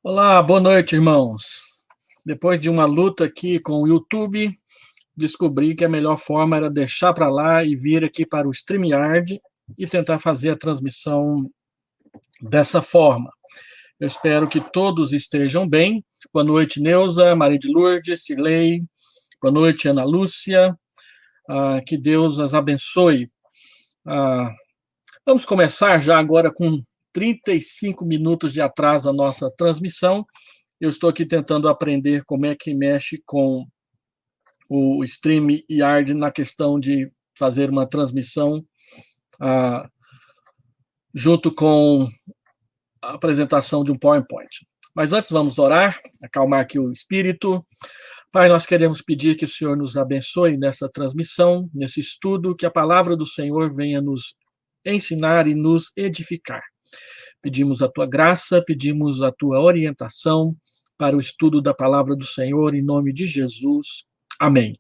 Olá, boa noite, irmãos. Depois de uma luta aqui com o YouTube, descobri que a melhor forma era deixar para lá e vir aqui para o StreamYard e tentar fazer a transmissão dessa forma. Eu espero que todos estejam bem. Boa noite, Neuza, Maria de Lourdes, Cirlei. Boa noite, Ana Lúcia. Que Deus as abençoe. Vamos começar já agora com 35 minutos de atraso a nossa transmissão. Eu estou aqui tentando aprender como é que mexe com o StreamYard na questão de fazer uma transmissão junto com a apresentação de um PowerPoint. Mas antes vamos orar, acalmar aqui o espírito. Pai, nós queremos pedir que o Senhor nos abençoe nessa transmissão, nesse estudo, que a palavra do Senhor venha nos ensinar e nos edificar. Pedimos a tua graça, pedimos a tua orientação para o estudo da palavra do Senhor, em nome de Jesus. Amém.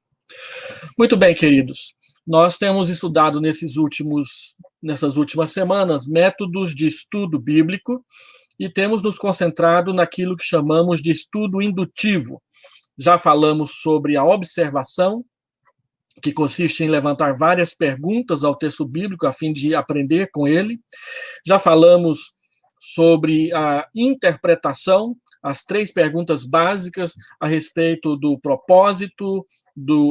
Muito bem, queridos. Nós temos estudado nessas últimas semanas métodos de estudo bíblico e temos nos concentrado naquilo que chamamos de estudo indutivo. Já falamos sobre a observação, que consiste em levantar várias perguntas ao texto bíblico a fim de aprender com ele. Já falamos sobre a interpretação, as 3 perguntas básicas a respeito do propósito,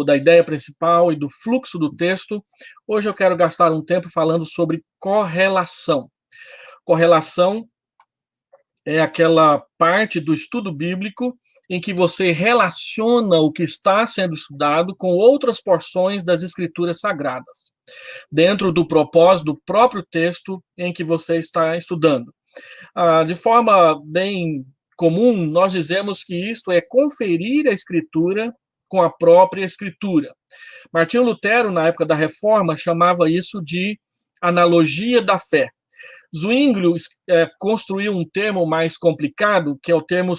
da ideia principal e do fluxo do texto. Hoje eu quero gastar um tempo falando sobre correlação. Correlação é aquela parte do estudo bíblico em que você relaciona o que está sendo estudado com outras porções das Escrituras Sagradas, dentro do propósito do próprio texto em que você está estudando. De forma bem comum, nós dizemos que isto é conferir a Escritura com a própria Escritura. Martinho Lutero, na época da Reforma, chamava isso de analogia da fé. Zwinglio construiu um termo mais complicado, que é o termo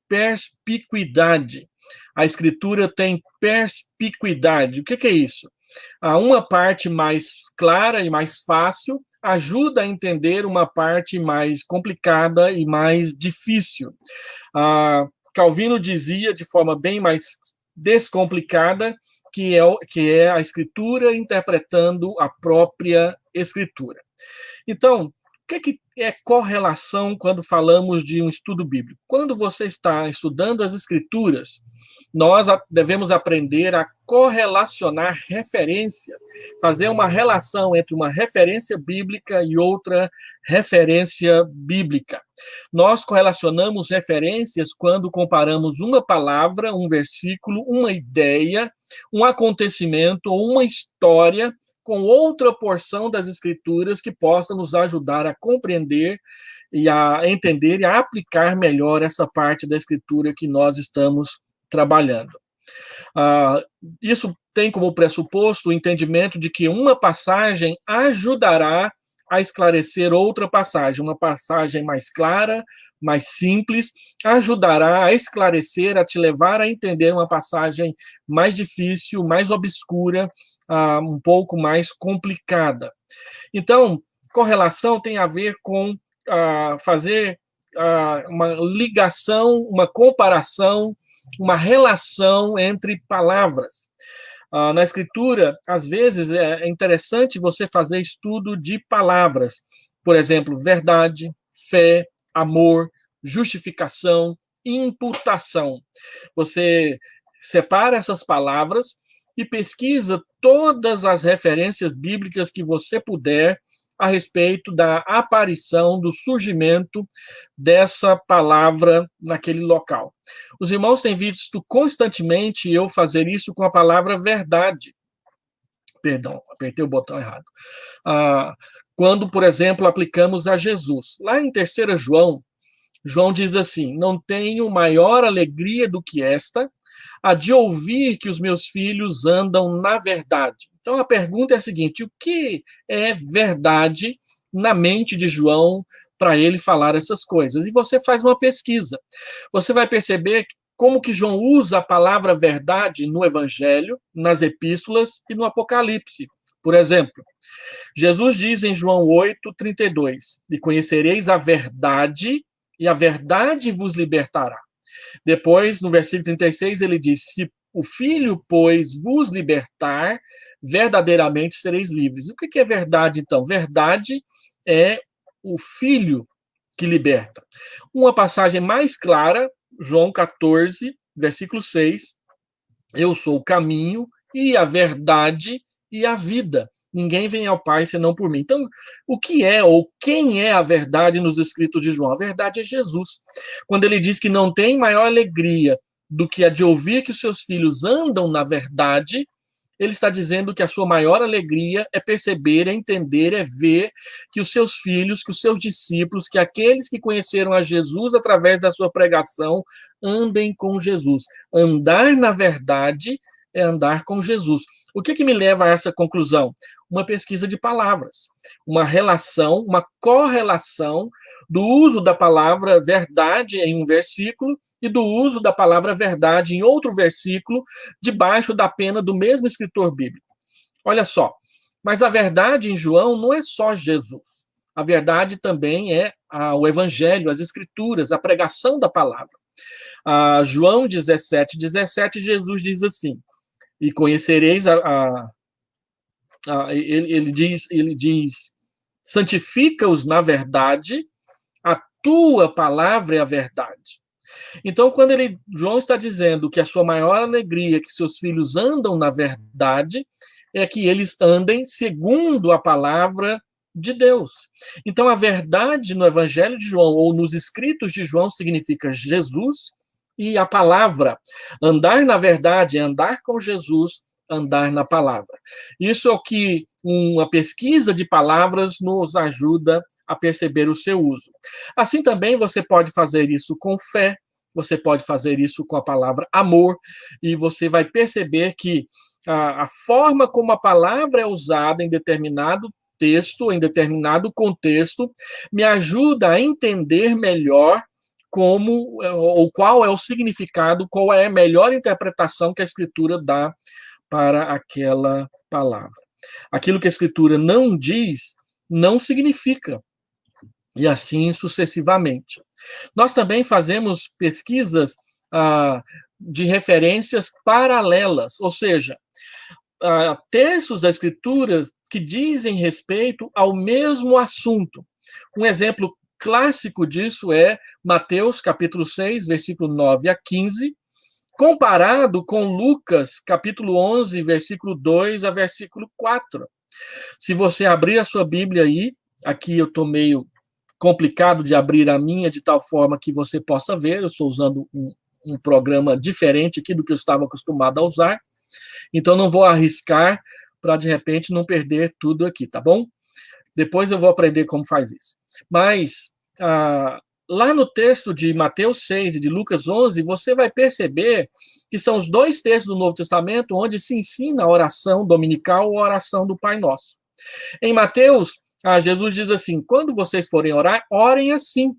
perspicuidade. A Escritura tem perspicuidade. O que é isso? Uma parte mais clara e mais fácil ajuda a entender uma parte mais complicada e mais difícil. Calvino dizia, de forma bem mais descomplicada, que é a Escritura interpretando a própria Escritura. Então, o que é correlação quando falamos de um estudo bíblico? Quando você está estudando as Escrituras, nós devemos aprender a correlacionar referência, fazer uma relação entre uma referência bíblica e outra referência bíblica. Nós correlacionamos referências quando comparamos uma palavra, um versículo, uma ideia, um acontecimento ou uma história com outra porção das Escrituras que possa nos ajudar a compreender e a entender e a aplicar melhor essa parte da Escritura que nós estamos trabalhando. Isso tem como pressuposto o entendimento de que uma passagem ajudará a esclarecer outra passagem. Uma passagem mais clara, mais simples, ajudará a esclarecer, a te levar a entender uma passagem mais difícil, mais obscura, um pouco mais complicada. Então, correlação tem a ver com fazer uma ligação, uma comparação, uma relação entre palavras. Na Escritura, às vezes, é interessante você fazer estudo de palavras. Por exemplo, verdade, fé, amor, justificação, imputação. Você separa essas palavras e pesquisa todas as referências bíblicas que você puder a respeito da aparição, do surgimento dessa palavra naquele local. Os irmãos têm visto constantemente eu fazer isso com a palavra verdade. Perdão, apertei o botão errado. Quando, por exemplo, aplicamos a Jesus. Lá em 3 João, João diz assim: não tenho maior alegria do que esta, a de ouvir que os meus filhos andam na verdade. Então a pergunta é a seguinte: o que é verdade na mente de João para ele falar essas coisas? E você faz uma pesquisa. Você vai perceber como que João usa a palavra verdade no Evangelho, nas epístolas e no Apocalipse. Por exemplo, Jesus diz em João 8:32: e conhecereis a verdade, e a verdade vos libertará. Depois, no versículo 36, ele diz: se o Filho, pois, vos libertar, verdadeiramente sereis livres. O que é verdade, então? Verdade é o Filho que liberta. Uma passagem mais clara, João 14, versículo 6, eu sou o caminho e a verdade e a vida. Ninguém vem ao Pai senão por mim. Então, o que é ou quem é a verdade nos escritos de João? A verdade é Jesus. Quando ele diz que não tem maior alegria do que a de ouvir que os seus filhos andam na verdade, ele está dizendo que a sua maior alegria é perceber, é entender, é ver que os seus filhos, que os seus discípulos, que aqueles que conheceram a Jesus através da sua pregação, andem com Jesus. Andar na verdade é andar com Jesus. O que me leva a essa conclusão? Uma pesquisa de palavras, uma relação, uma correlação do uso da palavra verdade em um versículo e do uso da palavra verdade em outro versículo, debaixo da pena do mesmo escritor bíblico. Olha só, mas a verdade em João não é só Jesus. A verdade também é o evangelho, as escrituras, a pregação da palavra. João 17, 17, Jesus diz assim: e conhecereis ele diz, santifica-os na verdade, a tua palavra é a verdade. Então, quando João está dizendo que a sua maior alegria é que seus filhos andam na verdade, é que eles andem segundo a palavra de Deus. Então, a verdade no Evangelho de João ou nos escritos de João significa Jesus e a palavra. Andar na verdade é andar com Jesus, andar na palavra. Isso é o que uma pesquisa de palavras nos ajuda a perceber o seu uso. Assim também você pode fazer isso com fé, você pode fazer isso com a palavra amor, e você vai perceber que a forma como a palavra é usada em determinado texto, em determinado contexto, me ajuda a entender melhor como ou qual é o significado, qual é a melhor interpretação que a Escritura dá para aquela palavra. Aquilo que a Escritura não diz, não significa. E assim sucessivamente. Nós também fazemos pesquisas de referências paralelas, ou seja, textos da Escritura que dizem respeito ao mesmo assunto. Um exemplo clássico disso é Mateus, capítulo 6, versículo 9 a 15, comparado com Lucas, capítulo 11, versículo 2 a versículo 4. Se você abrir a sua Bíblia aí, aqui eu estou meio complicado de abrir a minha de tal forma que você possa ver, eu estou usando um programa diferente aqui do que eu estava acostumado a usar, então não vou arriscar para, de repente, não perder tudo aqui, tá bom? Depois eu vou aprender como faz isso. Mas, lá no texto de Mateus 6 e de Lucas 11, você vai perceber que são os dois textos do Novo Testamento onde se ensina a oração dominical ou a oração do Pai Nosso. Em Mateus, Jesus diz assim: quando vocês forem orar, orem assim.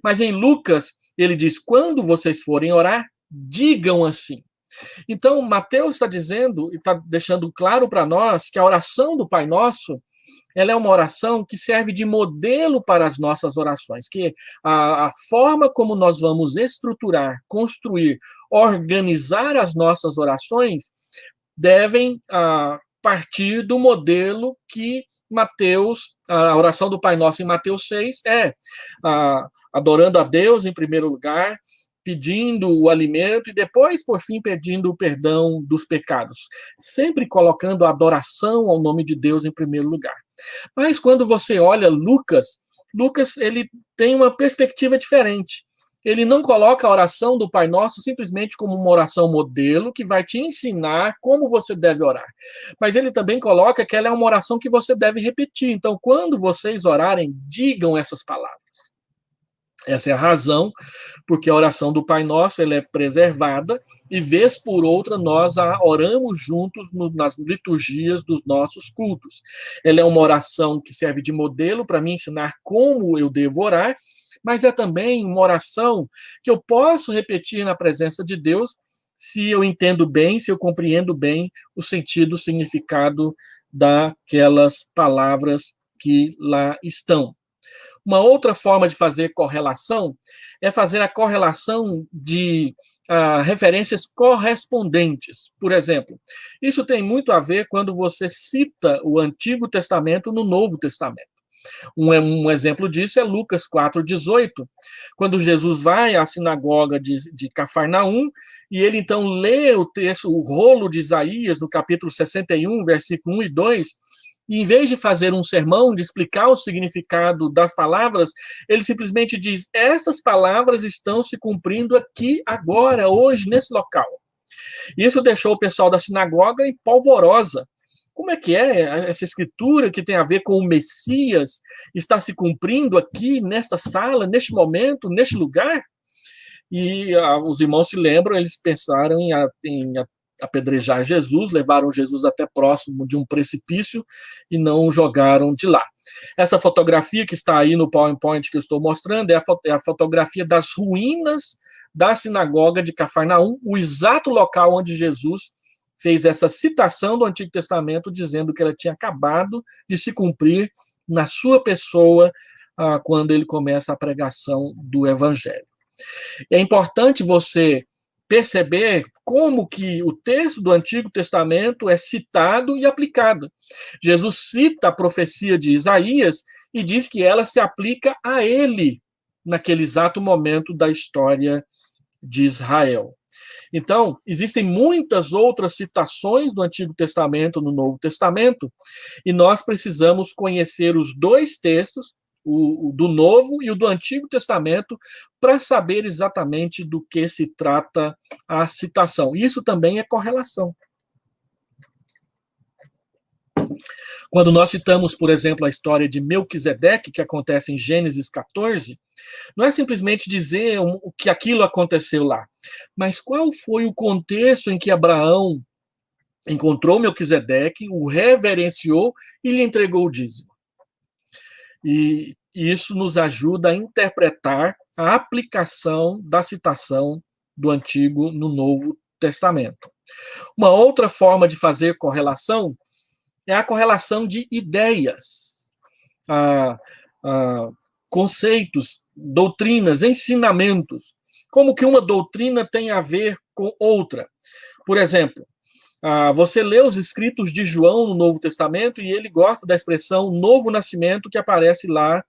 Mas em Lucas, ele diz: quando vocês forem orar, digam assim. Então, Mateus está dizendo e está deixando claro para nós que a oração do Pai Nosso, ela é uma oração que serve de modelo para as nossas orações, que a forma como nós vamos estruturar, construir, organizar as nossas orações devem partir do modelo que Mateus, a oração do Pai Nosso em Mateus 6 adorando a Deus em primeiro lugar, pedindo o alimento e depois, por fim, pedindo o perdão dos pecados. Sempre colocando a adoração ao nome de Deus em primeiro lugar. Mas quando você olha Lucas, ele tem uma perspectiva diferente. Ele não coloca a oração do Pai Nosso simplesmente como uma oração modelo que vai te ensinar como você deve orar. Mas ele também coloca que ela é uma oração que você deve repetir. Então, quando vocês orarem, digam essas palavras. Essa é a razão porque a oração do Pai Nosso ela é preservada e, vez por outra, nós a oramos juntos nas liturgias dos nossos cultos. Ela é uma oração que serve de modelo para me ensinar como eu devo orar, mas é também uma oração que eu posso repetir na presença de Deus se eu entendo bem, se eu compreendo bem o sentido, o significado daquelas palavras que lá estão. Uma outra forma de fazer correlação é fazer a correlação de referências correspondentes. Por exemplo, isso tem muito a ver quando você cita o Antigo Testamento no Novo Testamento. Um exemplo disso é Lucas 4,18, quando Jesus vai à sinagoga de Cafarnaum, e ele então lê o texto, o rolo de Isaías, no capítulo 61, versículo 1 e 2, e em vez de fazer um sermão, de explicar o significado das palavras, ele simplesmente diz: estas palavras estão se cumprindo aqui, agora, hoje, nesse local. Isso deixou o pessoal da sinagoga em polvorosa. Como é que é essa escritura que tem a ver com o Messias está se cumprindo aqui, nessa sala, neste momento, neste lugar? E os irmãos se lembram, eles pensaram em apedrejar Jesus, levaram Jesus até próximo de um precipício e não o jogaram de lá. Essa fotografia que está aí no PowerPoint que eu estou mostrando é a fotografia das ruínas da sinagoga de Cafarnaum, o exato local onde Jesus fez essa citação do Antigo Testamento, dizendo que ela tinha acabado de se cumprir na sua pessoa, quando ele começa a pregação do Evangelho. É importante você perceber como que o texto do Antigo Testamento é citado e aplicado. Jesus cita a profecia de Isaías e diz que ela se aplica a ele naquele exato momento da história de Israel. Então, existem muitas outras citações do Antigo Testamento no Novo Testamento, e nós precisamos conhecer os dois textos, o do Novo e o do Antigo Testamento, para saber exatamente do que se trata a citação. Isso também é correlação. Quando nós citamos, por exemplo, a história de Melquisedeque, que acontece em Gênesis 14, não é simplesmente dizer que aquilo aconteceu lá, mas qual foi o contexto em que Abraão encontrou Melquisedeque, o reverenciou e lhe entregou o dízimo. E isso nos ajuda a interpretar a aplicação da citação do Antigo no Novo Testamento. Uma outra forma de fazer correlação é a correlação de ideias, conceitos, doutrinas, ensinamentos. Como que uma doutrina tem a ver com outra. Por exemplo, você lê os escritos de João no Novo Testamento e ele gosta da expressão novo nascimento que aparece lá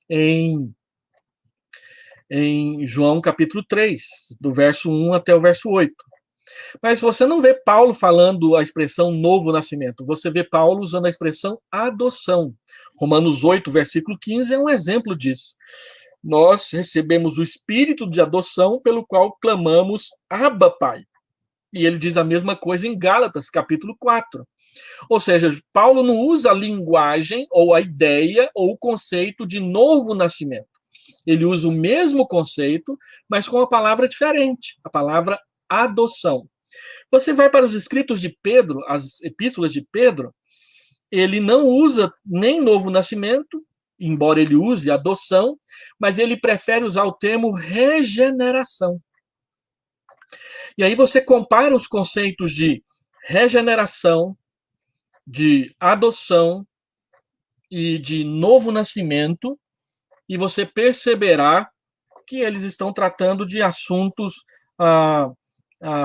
em João capítulo 3, do verso 1 até o verso 8. Mas você não vê Paulo falando a expressão novo nascimento, você vê Paulo usando a expressão adoção. Romanos 8, versículo 15 é um exemplo disso. Nós recebemos o espírito de adoção pelo qual clamamos Abba, Pai. E ele diz a mesma coisa em Gálatas, capítulo 4. Ou seja, Paulo não usa a linguagem ou a ideia ou o conceito de novo nascimento. Ele usa o mesmo conceito, mas com uma palavra diferente, a palavra adoção. Você vai para os escritos de Pedro, as epístolas de Pedro, ele não usa nem novo nascimento, embora ele use adoção, mas ele prefere usar o termo regeneração. E aí você compara os conceitos de regeneração, de adoção e de novo nascimento, e você perceberá que eles estão tratando de assuntos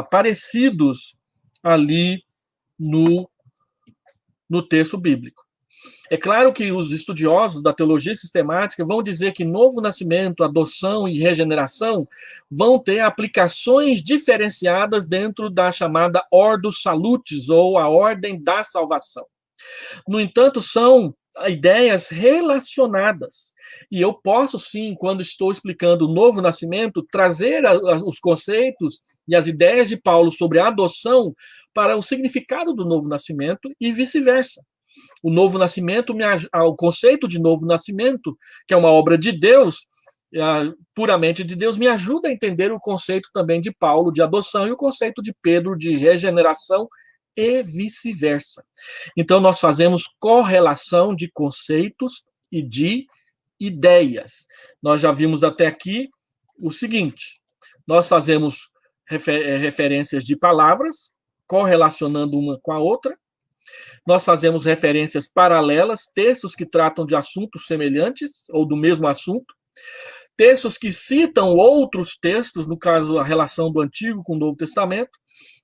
parecidos ali no texto bíblico. É claro que os estudiosos da teologia sistemática vão dizer que novo nascimento, adoção e regeneração vão ter aplicações diferenciadas dentro da chamada Ordo Salutis, ou a ordem da salvação. No entanto, são ideias relacionadas. E eu posso, sim, quando estou explicando o novo nascimento, trazer os conceitos e as ideias de Paulo sobre a adoção para o significado do novo nascimento e vice-versa. O novo nascimento, o conceito de novo nascimento, que é uma obra de Deus, puramente de Deus, me ajuda a entender o conceito também de Paulo de adoção e o conceito de Pedro de regeneração e vice-versa. Então, nós fazemos correlação de conceitos e de ideias. Nós já vimos até aqui o seguinte: nós fazemos referências de palavras, correlacionando uma com a outra, Nós fazemos referências paralelas, textos que tratam de assuntos semelhantes ou do mesmo assunto, textos que citam outros textos, no caso, a relação do Antigo com o Novo Testamento,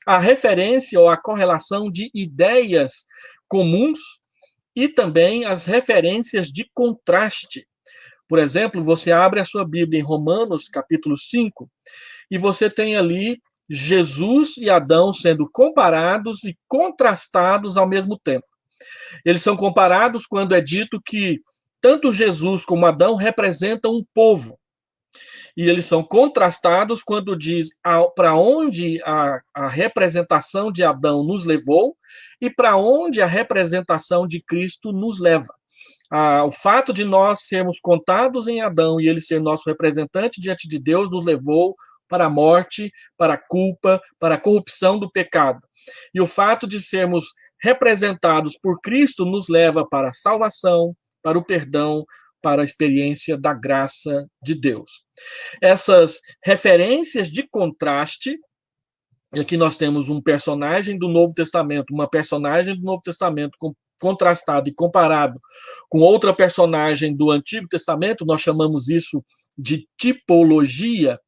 a referência ou a correlação de ideias comuns e também as referências de contraste. Por exemplo, você abre a sua Bíblia em Romanos, capítulo 5, e você tem ali Jesus e Adão sendo comparados e contrastados ao mesmo tempo. Eles são comparados quando é dito que tanto Jesus como Adão representam um povo. E eles são contrastados quando diz para onde a representação de Adão nos levou e para onde a representação de Cristo nos leva. O fato de nós sermos contados em Adão e ele ser nosso representante diante de Deus nos levou para a morte, para a culpa, para a corrupção do pecado. E o fato de sermos representados por Cristo nos leva para a salvação, para o perdão, para a experiência da graça de Deus. Essas referências de contraste, e aqui nós temos um personagem do Novo Testamento, uma personagem do Novo Testamento contrastado e comparado com outra personagem do Antigo Testamento, nós chamamos isso de tipologia,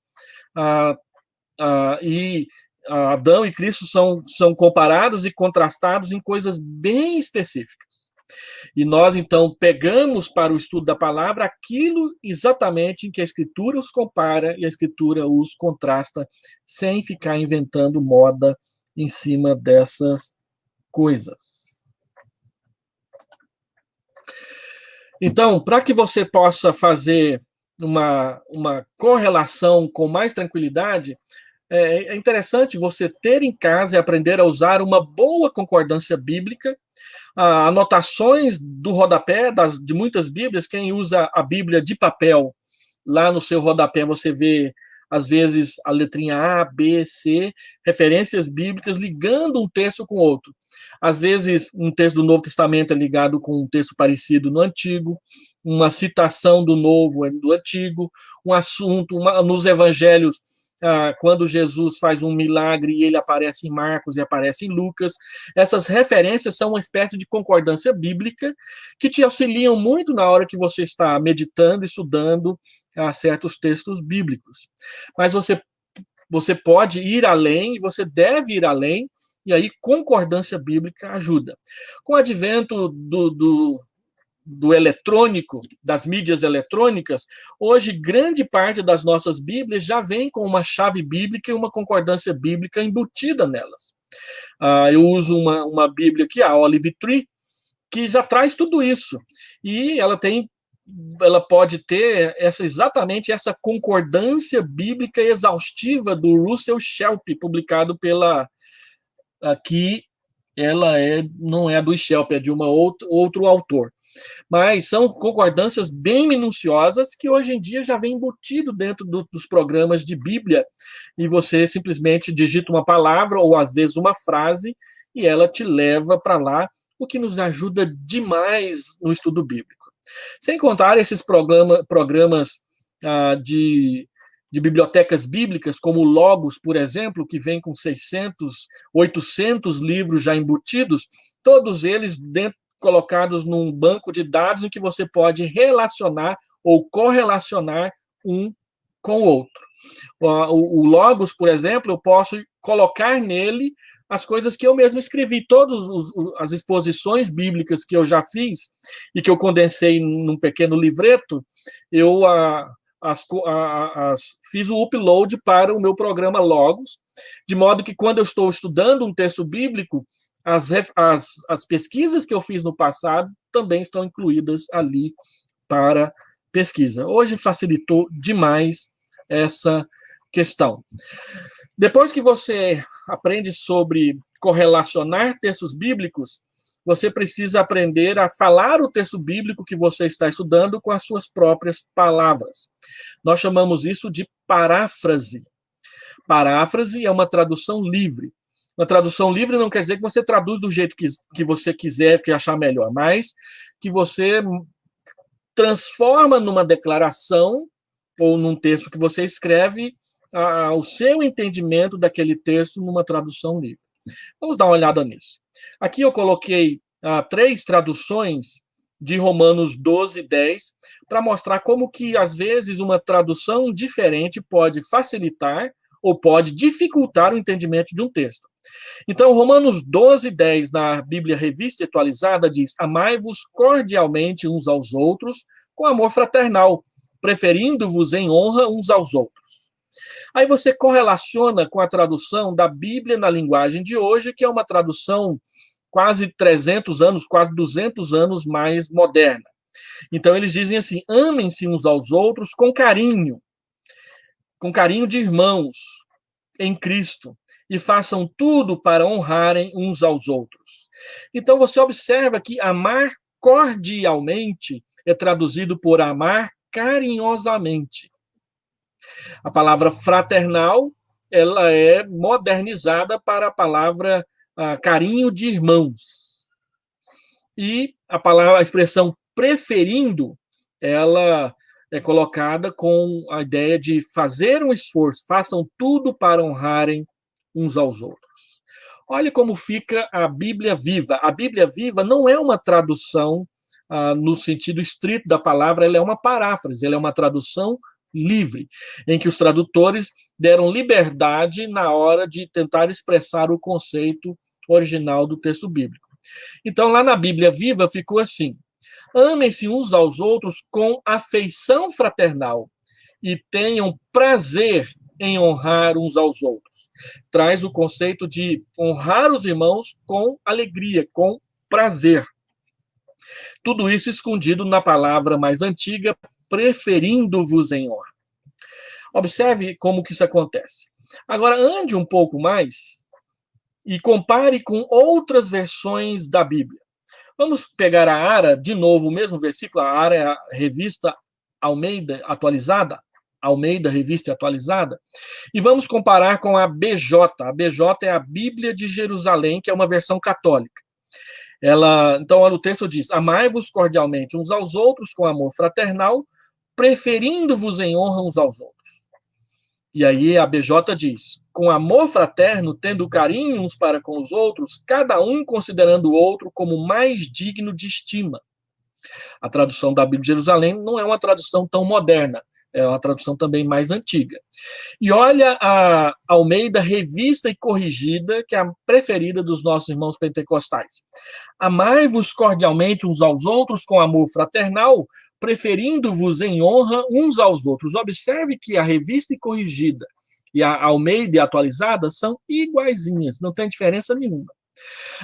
e Adão e Cristo são comparados e contrastados em coisas bem específicas. E nós, então, pegamos para o estudo da palavra aquilo exatamente em que a Escritura os compara e a Escritura os contrasta, sem ficar inventando moda em cima dessas coisas. Então, para que você possa fazer uma correlação com mais tranquilidade, é interessante você ter em casa e aprender a usar uma boa concordância bíblica, anotações do rodapé de muitas Bíblias. Quem usa a Bíblia de papel, lá no seu rodapé você vê, às vezes, a letrinha A, B, C, referências bíblicas ligando um texto com outro. Às vezes, um texto do Novo Testamento é ligado com um texto parecido no Antigo, uma citação do Novo do Antigo, um assunto, nos Evangelhos, quando Jesus faz um milagre e ele aparece em Marcos e aparece em Lucas. Essas referências são uma espécie de concordância bíblica que te auxiliam muito na hora que você está meditando, estudando certos textos bíblicos. Mas você pode ir além, e você deve ir além, e aí concordância bíblica ajuda. Com o advento do eletrônico, das mídias eletrônicas, hoje grande parte das nossas Bíblias já vem com uma chave bíblica e uma concordância bíblica embutida nelas. Eu uso uma Bíblia aqui, a Olive Tree, que já traz tudo isso. E ela pode ter exatamente essa concordância bíblica exaustiva do Russell Shelp, publicado aqui, ela não é do Shelp, é de outro autor. Mas são concordâncias bem minuciosas que hoje em dia já vem embutido dentro dos programas de Bíblia, e você simplesmente digita uma palavra ou às vezes uma frase e ela te leva para lá, o que nos ajuda demais no estudo bíblico. Sem contar esses programas de bibliotecas bíblicas, como o Logos, por exemplo, que vem com 600, 800 livros já embutidos, todos eles colocados num banco de dados em que você pode relacionar ou correlacionar um com o outro. O Logos, por exemplo, eu posso colocar nele as coisas que eu mesmo escrevi, todas as exposições bíblicas que eu já fiz e que eu condensei num pequeno livreto, eu fiz o upload para o meu programa Logos, de modo que quando eu estou estudando um texto bíblico, as pesquisas que eu fiz no passado também estão incluídas ali para pesquisa. Hoje facilitou demais essa questão. Depois que você aprende sobre correlacionar textos bíblicos, você precisa aprender a falar o texto bíblico que você está estudando com as suas próprias palavras. Nós chamamos isso de paráfrase. Paráfrase é uma tradução livre. Uma tradução livre não quer dizer que você traduz do jeito que você quiser, que achar melhor, mas que você transforma numa declaração ou num texto que você escreve o seu entendimento daquele texto numa tradução livre. Vamos dar uma olhada nisso. Aqui eu coloquei 3 traduções de Romanos 12, 10, para mostrar como que, às vezes, uma tradução diferente pode facilitar ou pode dificultar o entendimento de um texto. Então, Romanos 12, 10, na Bíblia Revista e Atualizada, diz: amai-vos cordialmente uns aos outros, com amor fraternal, preferindo-vos em honra uns aos outros. Aí você correlaciona com a tradução da Bíblia na linguagem de hoje, que é uma tradução quase 300 anos, quase 200 anos mais moderna. Então, eles dizem assim: amem-se uns aos outros com carinho de irmãos em Cristo, e façam tudo para honrarem uns aos outros. Então, você observa que amar cordialmente é traduzido por amar carinhosamente. A palavra fraternal, ela é modernizada para a palavra carinho de irmãos. E a expressão preferindo, ela é colocada com a ideia de fazer um esforço, façam tudo para honrarem uns aos outros. Olha como fica a Bíblia Viva. A Bíblia Viva não é uma tradução no sentido estrito da palavra, ela é uma paráfrase, ela é uma tradução livre, em que os tradutores deram liberdade na hora de tentar expressar o conceito original do texto bíblico. Então, lá na Bíblia Viva ficou assim: amem-se uns aos outros com afeição fraternal e tenham prazer em honrar uns aos outros. Traz o conceito de honrar os irmãos com alegria, com prazer. Tudo isso escondido na palavra mais antiga, preferindo-vos em honra. Observe como que isso acontece. Agora, ande um pouco mais e compare com outras versões da Bíblia. Vamos pegar a ARA, de novo, o mesmo versículo, a ARA é a revista Almeida atualizada, Almeida Revista Atualizada, e vamos comparar com a BJ. A BJ é a Bíblia de Jerusalém, que é uma versão católica. Então, o texto diz: amai-vos cordialmente uns aos outros com amor fraternal, preferindo-vos em honra uns aos outros. E aí a BJ diz: com amor fraterno, tendo carinho uns para com os outros, cada um considerando o outro como mais digno de estima. A tradução da Bíblia de Jerusalém não é uma tradução tão moderna, é uma tradução também mais antiga. E olha a Almeida Revista e Corrigida, que é a preferida dos nossos irmãos pentecostais. Amai-vos cordialmente uns aos outros com amor fraternal, preferindo-vos em honra uns aos outros. Observe que a Revista e Corrigida e a Almeida e Atualizada são iguaizinhas, não tem diferença nenhuma.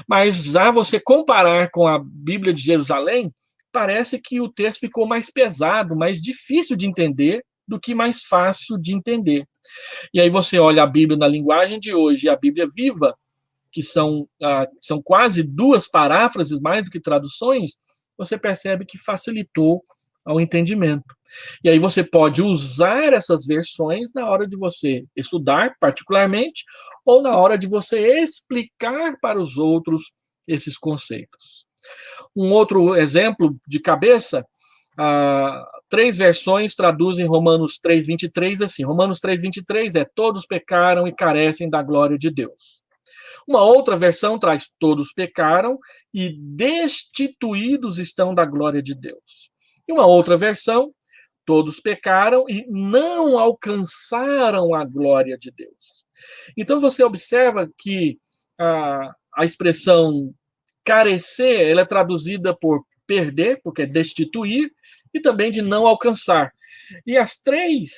Mas já você comparar com a Bíblia de Jerusalém, parece que o texto ficou mais pesado, mais difícil de entender do que mais fácil de entender. E aí você olha a Bíblia na linguagem de hoje e a Bíblia Viva, que são quase 2 paráfrases mais do que traduções, você percebe que facilitou ao entendimento. E aí você pode usar essas versões na hora de você estudar, particularmente, ou na hora de você explicar para os outros esses conceitos. Um outro exemplo de cabeça, 3 versões traduzem Romanos 3:23 assim. Romanos 3:23 é: todos pecaram e carecem da glória de Deus. Uma outra versão traz: todos pecaram e destituídos estão da glória de Deus. E uma outra versão: todos pecaram e não alcançaram a glória de Deus. Então você observa que a expressão carecer, ela é traduzida por perder, porque é destituir, e também de não alcançar. E as 3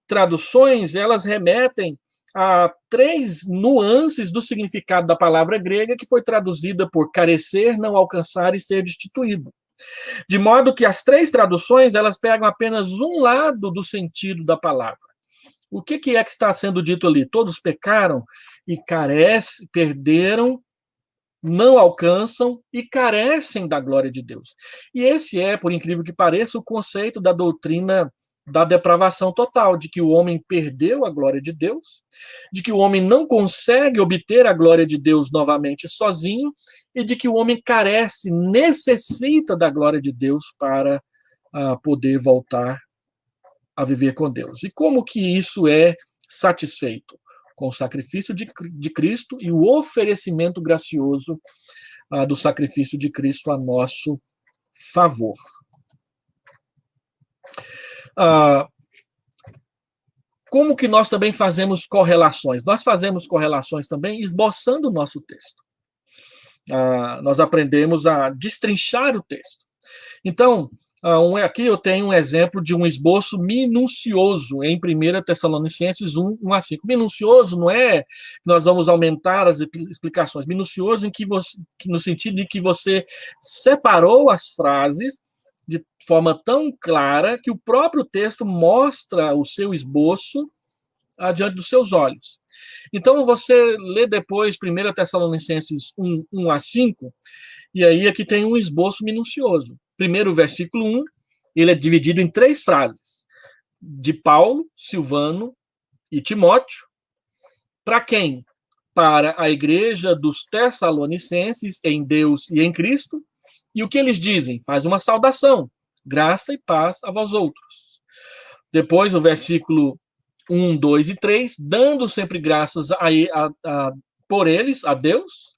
traduções, elas remetem a 3 nuances do significado da palavra grega, que foi traduzida por carecer, não alcançar e ser destituído. De modo que as 3 traduções, elas pegam apenas um lado do sentido da palavra. O que é que está sendo dito ali? Todos pecaram e perderam, não alcançam e carecem da glória de Deus. E esse é, por incrível que pareça, o conceito da doutrina da depravação total, de que o homem perdeu a glória de Deus, de que o homem não consegue obter a glória de Deus novamente sozinho, e de que o homem carece, necessita da glória de Deus para poder voltar a viver com Deus. E como que isso é satisfeito? Com o sacrifício de Cristo e o oferecimento gracioso do sacrifício de Cristo a nosso favor. Como que nós também fazemos correlações? Nós fazemos correlações também esboçando o nosso texto. Nós aprendemos a destrinchar o texto. Então, aqui eu tenho um exemplo de um esboço minucioso em 1 Tessalonicenses 1, 1 a 5. Minucioso não é que nós vamos aumentar as explicações. Minucioso no sentido de que você separou as frases de forma tão clara que o próprio texto mostra o seu esboço diante dos seus olhos. Então, você lê depois 1 Tessalonicenses 1, 1 a 5, e aí aqui tem um esboço minucioso. Primeiro, o versículo 1, ele é dividido em 3 frases. De Paulo, Silvano e Timóteo. Para quem? Para a igreja dos Tessalonicenses, em Deus e em Cristo. E o que eles dizem? Faz uma saudação. Graça e paz a vós outros. Depois, o versículo 1, 2 e 3, dando sempre graças por eles, a Deus,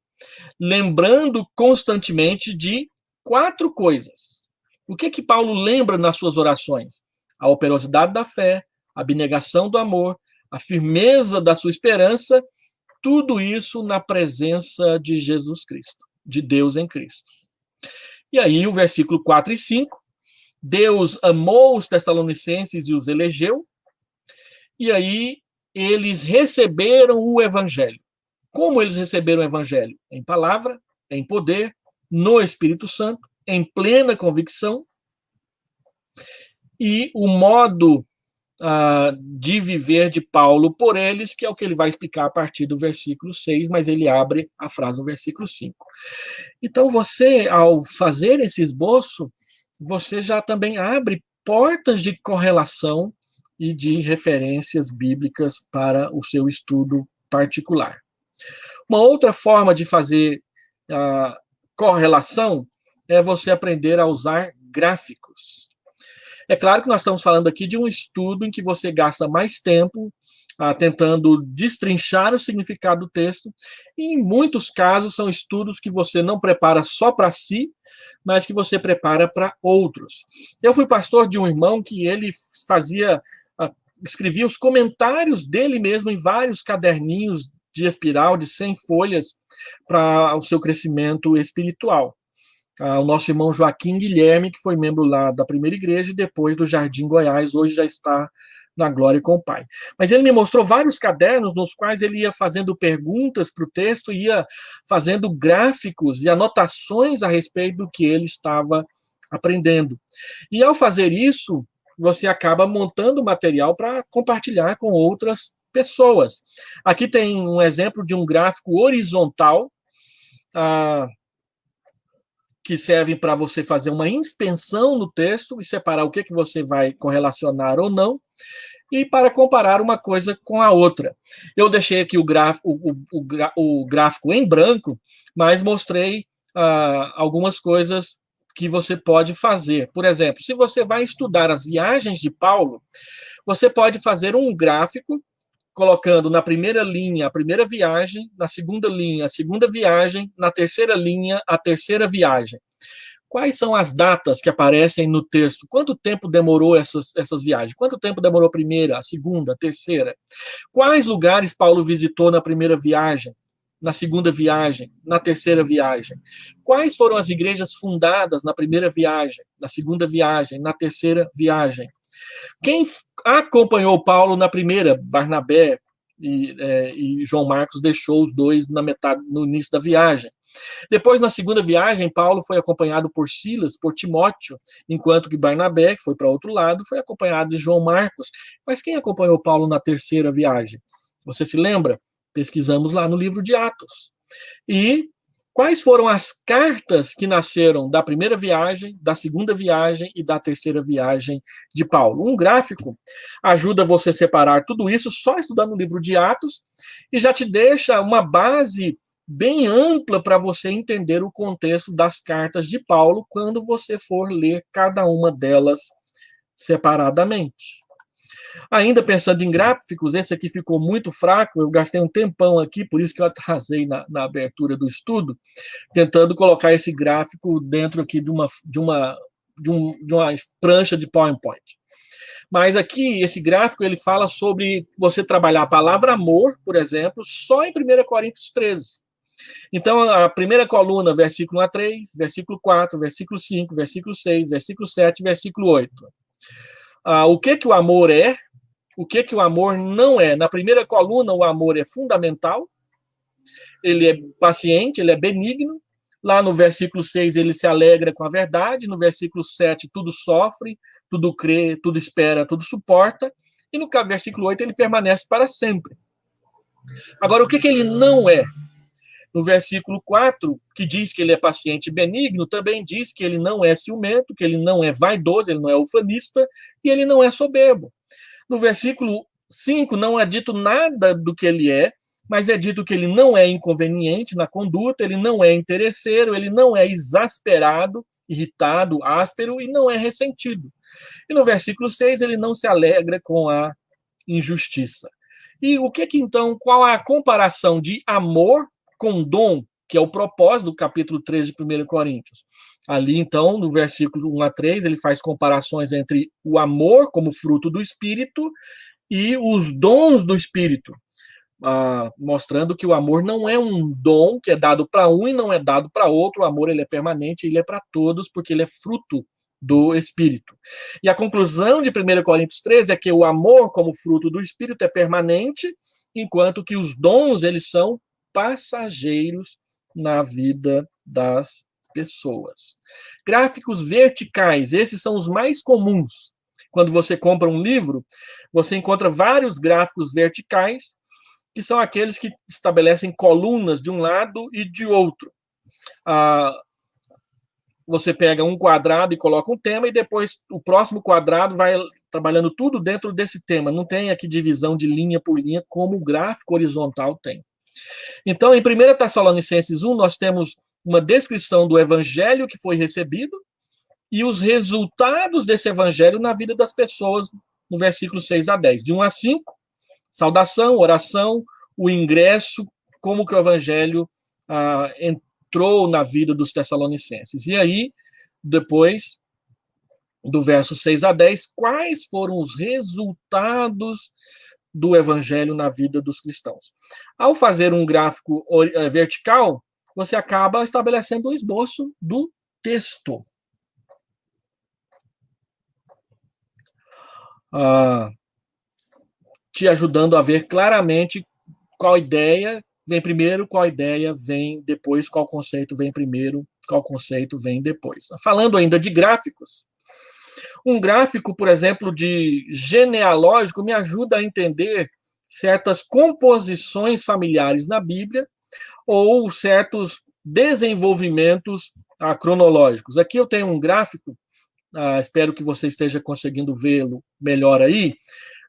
lembrando constantemente de 4 coisas. O que Paulo lembra nas suas orações? A operosidade da fé, a abnegação do amor, a firmeza da sua esperança, tudo isso na presença de Jesus Cristo, de Deus em Cristo. E aí o versículo 4 e 5, Deus amou os Tessalonicenses e os elegeu, e aí eles receberam o evangelho. Como eles receberam o evangelho? Em palavra, em poder, no Espírito Santo, em plena convicção, e o modo de viver de Paulo por eles, que é o que ele vai explicar a partir do versículo 6, mas ele abre a frase no versículo 5. Então, você, ao fazer esse esboço, você já também abre portas de correlação e de referências bíblicas para o seu estudo particular. Uma outra forma de fazer correlação é você aprender a usar gráficos. É claro que nós estamos falando aqui de um estudo em que você gasta mais tempo tentando destrinchar o significado do texto, e em muitos casos são estudos que você não prepara só para si, mas que você prepara para outros. Eu fui pastor de um irmão que ele escrevia os comentários dele mesmo em vários caderninhos de espiral de 100 folhas para o seu crescimento espiritual. O nosso irmão Joaquim Guilherme, que foi membro lá da primeira igreja e depois do Jardim Goiás, hoje já está na glória com o Pai. Mas ele me mostrou vários cadernos nos quais ele ia fazendo perguntas para o texto, ia fazendo gráficos e anotações a respeito do que ele estava aprendendo. E ao fazer isso, você acaba montando material para compartilhar com outras pessoas. Aqui tem um exemplo de um gráfico horizontal, que serve para você fazer uma inspeção no texto e separar o que você vai correlacionar ou não, e para comparar uma coisa com a outra. Eu deixei aqui o gráfico em branco, mas mostrei algumas coisas que você pode fazer. Por exemplo, se você vai estudar as viagens de Paulo, você pode fazer um gráfico colocando na primeira linha a primeira viagem, na segunda linha a segunda viagem, na terceira linha a terceira viagem. Quais são as datas que aparecem no texto? Quanto tempo demorou essas viagens? Quanto tempo demorou a primeira, a segunda, a terceira? Quais lugares Paulo visitou na primeira viagem, na segunda viagem, na terceira viagem? Quais foram as igrejas fundadas na primeira viagem, na segunda viagem, na terceira viagem? Quem acompanhou Paulo na primeira? Barnabé e João Marcos deixou os dois no início da viagem. Depois, na segunda viagem, Paulo foi acompanhado por Silas, por Timóteo, enquanto que Barnabé, que foi para outro lado, foi acompanhado de João Marcos. Mas quem acompanhou Paulo na terceira viagem? Você se lembra? Pesquisamos lá no livro de Atos. E quais foram as cartas que nasceram da primeira viagem, da segunda viagem e da terceira viagem de Paulo? Um gráfico ajuda você a separar tudo isso só estudando o livro de Atos e já te deixa uma base bem ampla para você entender o contexto das cartas de Paulo quando você for ler cada uma delas separadamente. Ainda pensando em gráficos, esse aqui ficou muito fraco, eu gastei um tempão aqui, por isso que eu atrasei na abertura do estudo, tentando colocar esse gráfico dentro aqui de uma prancha de PowerPoint. Mas aqui, esse gráfico, ele fala sobre você trabalhar a palavra amor, por exemplo, só em 1 Coríntios 13. Então, a primeira coluna, versículo 1 a 3, versículo 4, versículo 5, versículo 6, versículo 7, versículo 8. O que o amor é? O que o amor não é? Na primeira coluna, o amor é fundamental, ele é paciente, ele é benigno. Lá no versículo 6, ele se alegra com a verdade. No versículo 7, tudo sofre, tudo crê, tudo espera, tudo suporta. E no versículo 8, ele permanece para sempre. Agora, o que ele não é? No versículo 4, que diz que ele é paciente e benigno, também diz que ele não é ciumento, que ele não é vaidoso, ele não é ufanista e ele não é soberbo. No versículo 5, não é dito nada do que ele é, mas é dito que ele não é inconveniente na conduta, ele não é interesseiro, ele não é exasperado, irritado, áspero e não é ressentido. E no versículo 6, ele não se alegra com a injustiça. E o que então, qual é a comparação de amor com dom, que é o propósito do capítulo 13 de 1 Coríntios? Ali, então, no versículo 1 a 3, ele faz comparações entre o amor como fruto do Espírito e os dons do Espírito, mostrando que o amor não é um dom que é dado para um e não é dado para outro. O amor ele é permanente, ele é para todos, porque ele é fruto do Espírito. E a conclusão de 1 Coríntios 13 é que o amor como fruto do Espírito é permanente, enquanto que os dons eles são passageiros na vida das pessoas. Gráficos verticais, esses são os mais comuns. Quando você compra um livro, você encontra vários gráficos verticais, que são aqueles que estabelecem colunas de um lado e de outro. Você pega um quadrado e coloca um tema, e depois o próximo quadrado vai trabalhando tudo dentro desse tema. Não tem aqui divisão de linha por linha, como o gráfico horizontal tem. Então, em 1 Tessalonicenses 1, nós temos uma descrição do evangelho que foi recebido e os resultados desse evangelho na vida das pessoas, no versículo 6 a 10. De 1 a 5, saudação, oração, o ingresso, como que o evangelho entrou na vida dos tessalonicenses. E aí, depois, do verso 6 a 10, quais foram os resultados do evangelho na vida dos cristãos? Ao fazer um gráfico vertical, você acaba estabelecendo o esboço do texto. Te ajudando a ver claramente qual ideia vem primeiro, qual ideia vem depois, qual conceito vem primeiro, qual conceito vem depois. Falando ainda de gráficos, um gráfico, por exemplo, de genealógico me ajuda a entender certas composições familiares na Bíblia ou certos desenvolvimentos cronológicos. Aqui eu tenho um gráfico, espero que você esteja conseguindo vê-lo melhor aí,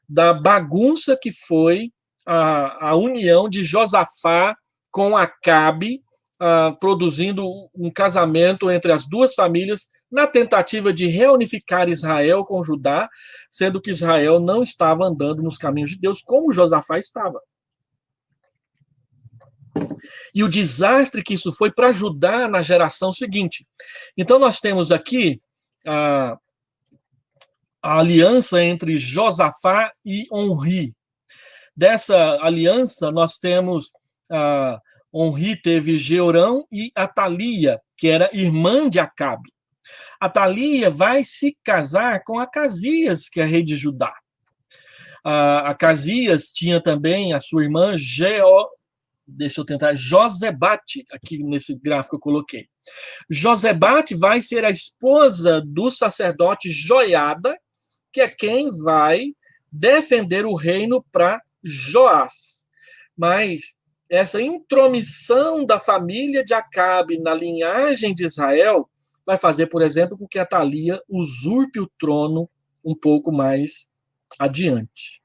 da bagunça que foi a união de Josafá com Acabe, produzindo um casamento entre as duas famílias na tentativa de reunificar Israel com Judá, sendo que Israel não estava andando nos caminhos de Deus como Josafá estava. E o desastre que isso foi para Judá na geração seguinte. Então nós temos aqui a aliança entre Josafá e Onri. Dessa aliança, nós temos Onri teve Jeorão e Atalia, que era irmã de Acabe. Atalia vai se casar com Acasias, que é rei de Judá. Acasias tinha também a sua irmã Josebate, aqui nesse gráfico eu coloquei. Josebate vai ser a esposa do sacerdote Joiada, que é quem vai defender o reino para Joás. Mas essa intromissão da família de Acabe na linhagem de Israel vai fazer, por exemplo, com que Atalia usurpe o trono um pouco mais adiante.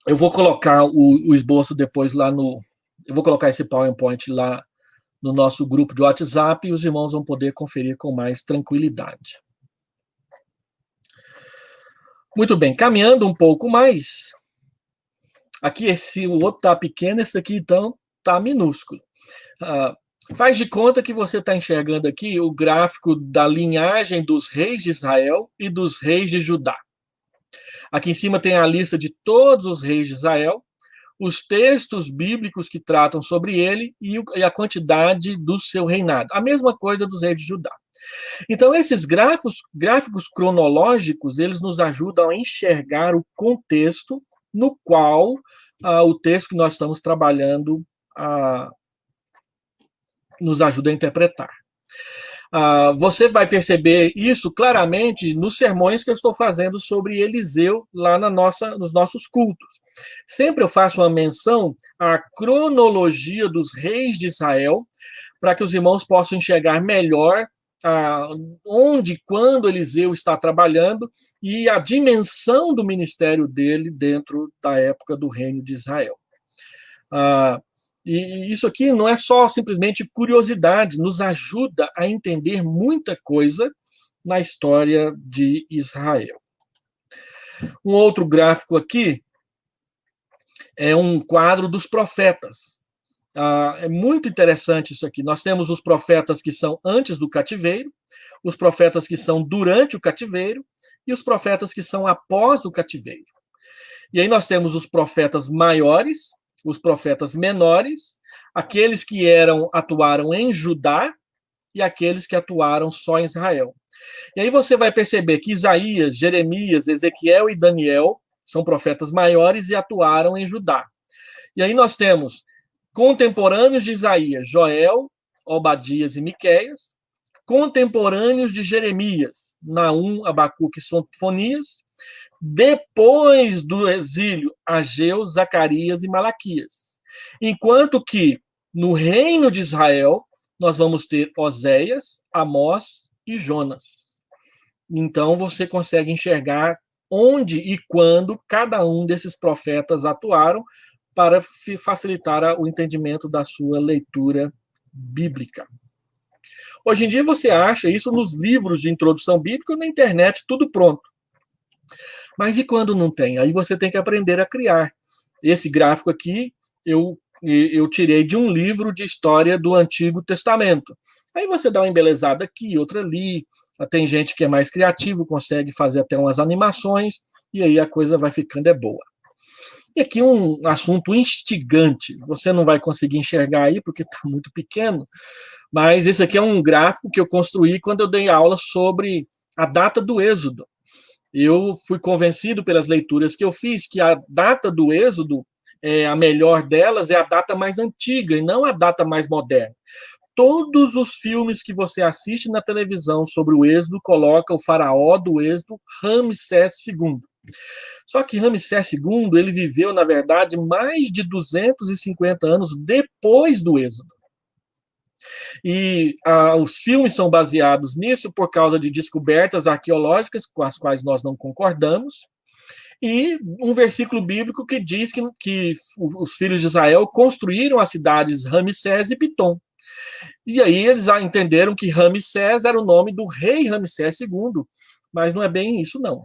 Eu vou colocar o esboço depois lá no... Eu vou colocar esse PowerPoint lá no nosso grupo de WhatsApp e os irmãos vão poder conferir com mais tranquilidade. Muito bem, caminhando um pouco mais. Aqui o outro está pequeno, esse aqui então está minúsculo. Faz de conta que você está enxergando aqui o gráfico da linhagem dos reis de Israel e dos reis de Judá. Aqui em cima tem a lista de todos os reis de Israel, os textos bíblicos que tratam sobre ele e a quantidade do seu reinado. A mesma coisa dos reis de Judá. Então, esses gráficos cronológicos, eles nos ajudam a enxergar o contexto no qual o texto que nós estamos trabalhando nos ajuda a interpretar. Você vai perceber isso claramente nos sermões que eu estou fazendo sobre Eliseu lá nos nossos cultos. Sempre eu faço uma menção à cronologia dos reis de Israel, para que os irmãos possam enxergar melhor onde e quando Eliseu está trabalhando e a dimensão do ministério dele dentro da época do reino de Israel. E isso aqui não é só simplesmente curiosidade, nos ajuda a entender muita coisa na história de Israel. Um outro gráfico aqui é um quadro dos profetas. É muito interessante isso aqui. Nós temos os profetas que são antes do cativeiro, os profetas que são durante o cativeiro e os profetas que são após o cativeiro. E aí nós temos os profetas maiores, os profetas menores, aqueles que atuaram em Judá e aqueles que atuaram só em Israel. E aí você vai perceber que Isaías, Jeremias, Ezequiel e Daniel são profetas maiores e atuaram em Judá. E aí nós temos contemporâneos de Isaías, Joel, Obadias e Miqueias, contemporâneos de Jeremias, Naum, Abacuque e Sofonias, depois do exílio, Ageu, Zacarias e Malaquias. Enquanto que no reino de Israel, nós vamos ter Oséias, Amós e Jonas. Então você consegue enxergar onde e quando cada um desses profetas atuaram para facilitar o entendimento da sua leitura bíblica. Hoje em dia você acha isso nos livros de introdução bíblica, na internet, tudo pronto. Mas e quando não tem? Aí você tem que aprender a criar. Esse gráfico aqui eu tirei de um livro de história do Antigo Testamento. Aí você dá uma embelezada aqui, outra ali. Tem gente que é mais criativo, consegue fazer até umas animações, e aí a coisa vai ficando boa. E aqui um assunto instigante. Você não vai conseguir enxergar aí, porque está muito pequeno, mas esse aqui é um gráfico que eu construí quando eu dei aula sobre a data do Êxodo. Eu fui convencido pelas leituras que eu fiz que a data do Êxodo, a melhor delas, é a data mais antiga e não a data mais moderna. Todos os filmes que você assiste na televisão sobre o Êxodo colocam o faraó do Êxodo, Ramsés II. Só que Ramsés II, ele viveu, na verdade, mais de 250 anos depois do Êxodo. E os filmes são baseados nisso por causa de descobertas arqueológicas com as quais nós não concordamos, e um versículo bíblico que diz que os filhos de Israel construíram as cidades Ramsés e Pitom. E aí eles entenderam que Ramsés era o nome do rei Ramsés II, mas não é bem isso, não.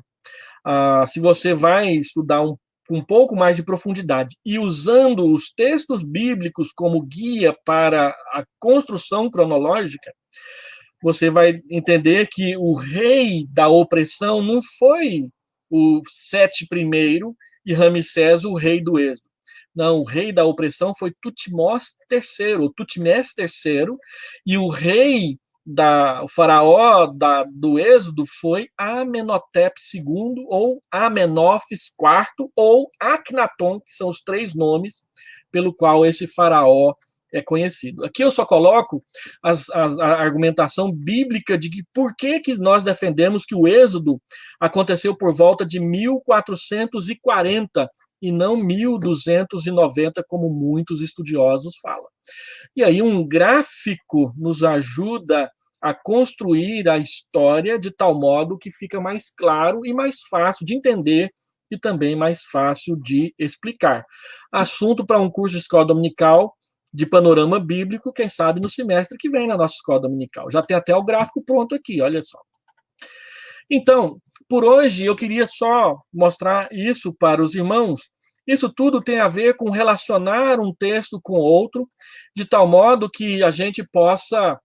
Se você vai estudar um pouco mais de profundidade e usando os textos bíblicos como guia para a construção cronológica, você vai entender que o rei da opressão não foi o Sete I e Ramsés o rei do Êxodo. Não, o rei da opressão foi Tutmós III, ou Tutmés III, e o rei o faraó do Êxodo foi Amenhotep II, ou Amenófis IV, ou Akhenaton, que são os três nomes pelo qual esse faraó é conhecido. Aqui eu só coloco a argumentação bíblica de que por que nós defendemos que o Êxodo aconteceu por volta de 1440 e não 1290, como muitos estudiosos falam. E aí um gráfico nos ajuda a construir a história de tal modo que fica mais claro e mais fácil de entender e também mais fácil de explicar. Assunto para um curso de escola dominical de panorama bíblico, quem sabe no semestre que vem na nossa escola dominical. Já tem até o gráfico pronto aqui, olha só. Então, por hoje eu queria só mostrar isso para os irmãos. Isso tudo tem a ver com relacionar um texto com outro, de tal modo que a gente possa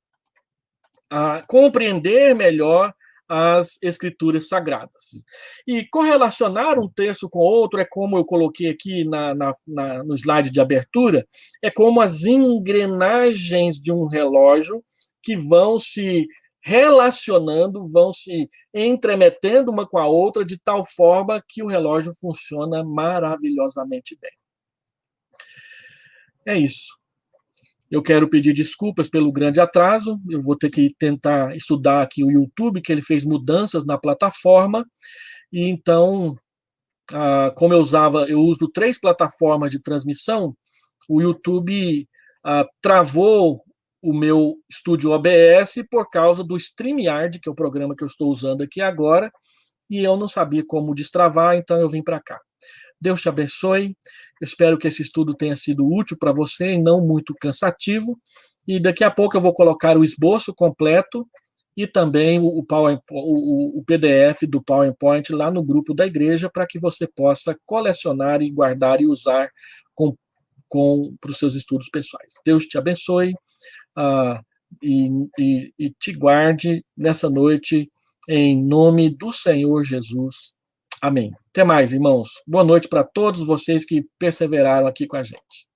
compreender melhor as escrituras sagradas. E correlacionar um texto com outro é como eu coloquei aqui no slide de abertura, é como as engrenagens de um relógio que vão se relacionando, vão se entremetendo uma com a outra de tal forma que o relógio funciona maravilhosamente bem. É isso. Eu quero pedir desculpas pelo grande atraso. Eu vou ter que tentar estudar aqui o YouTube, que ele fez mudanças na plataforma. E então, como eu uso 3 plataformas de transmissão, o YouTube travou o meu estúdio OBS por causa do StreamYard, que é o programa que eu estou usando aqui agora, e eu não sabia como destravar, então eu vim para cá. Deus te abençoe. Eu espero que esse estudo tenha sido útil para você e não muito cansativo. E daqui a pouco eu vou colocar o esboço completo e também o PDF do PowerPoint lá no grupo da igreja para que você possa colecionar e guardar e usar para os seus estudos pessoais. Deus te abençoe e te guarde nessa noite em nome do Senhor Jesus. Amém. Até mais, irmãos. Boa noite para todos vocês que perseveraram aqui com a gente.